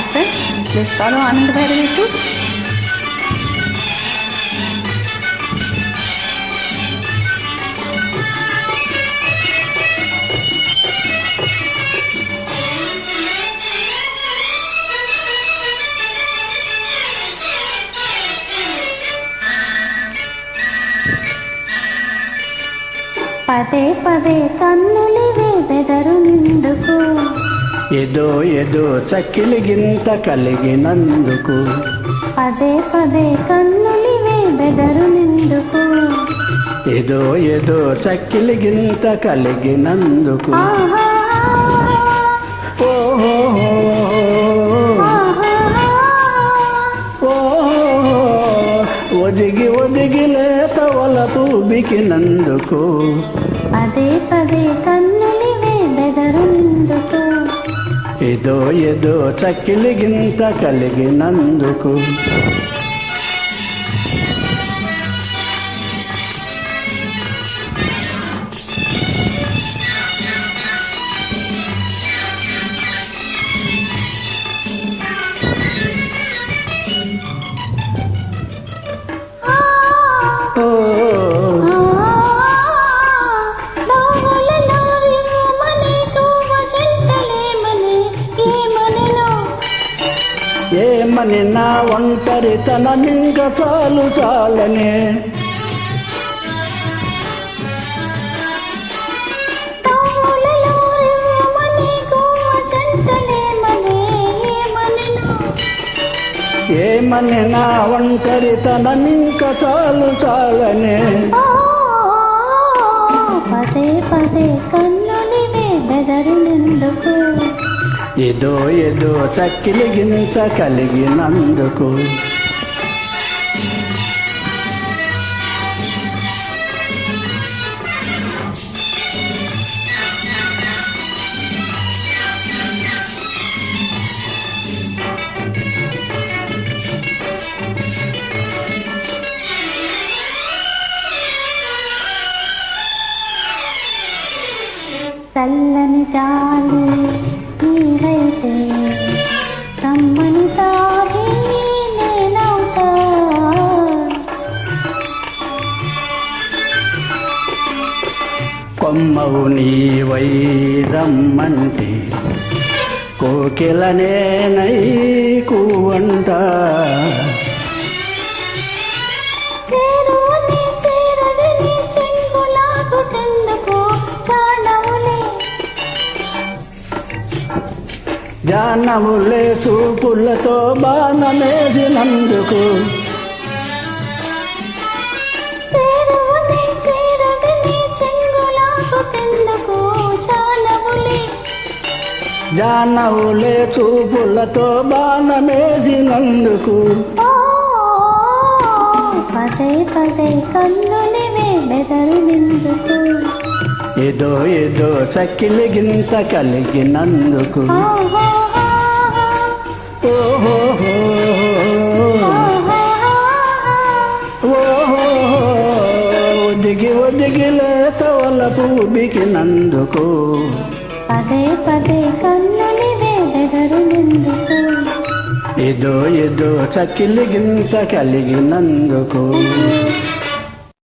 Hi friends, please follow Anand Bhairavi too. పదే పదే కన్నులివే బెదరు నిందుకు ఏదో ఏదో చక్కిలిగింత కలిగినందుకు పదే పదే కన్నులివే బెదరు నిందుకు ఏదో ఏదో చక్కిలిగింత కలిగినందుకు ఆహా ఓహో ఒదిగి ఒదిగి లేత వలపు బికినందుకు పదే పదే కన్నులివే బెదరు నిందుకు ఏదో ఏదో చక్కిలిగింత కలిగినందుకు ఏమని నా ఒంటరితనమింక చాలు చాలనే ఏమని నా ఒంటరితనమింక చాలు చాలనే పదే పదే కన్నులివే బెదరు నిందుకు ఏదో ఏదో చక్కిలిగింత కలిగినందుకు చల్లని గాలి నీవైతే కమ్మని తాగి నేనవుతా కొమ్మవు నీవై రమ్మంటే కోకిలనేనై కూవంట చేరువని చేరదని చెంగులాగుటెందుకు చానవులే జానములే చూపులతో బాణమేసినందుకు చేరువని చేరదని చెంగులాగుటెందుకు చానవులే జానవులే చూపులతో బాణమేసినందుకు పదే పదే కన్నులివే బెదరు నిందుకు ఏదో ఏదో చక్కిలిగింత కలిగినందుకు ఓహో ఒదిగి ఒదిగి లేత వలపు బికినందుకు పదే పదే కన్నులివే బెదరు నిందుకు ఏదో ఏదో చక్కిలిగింత కలిగినందుకు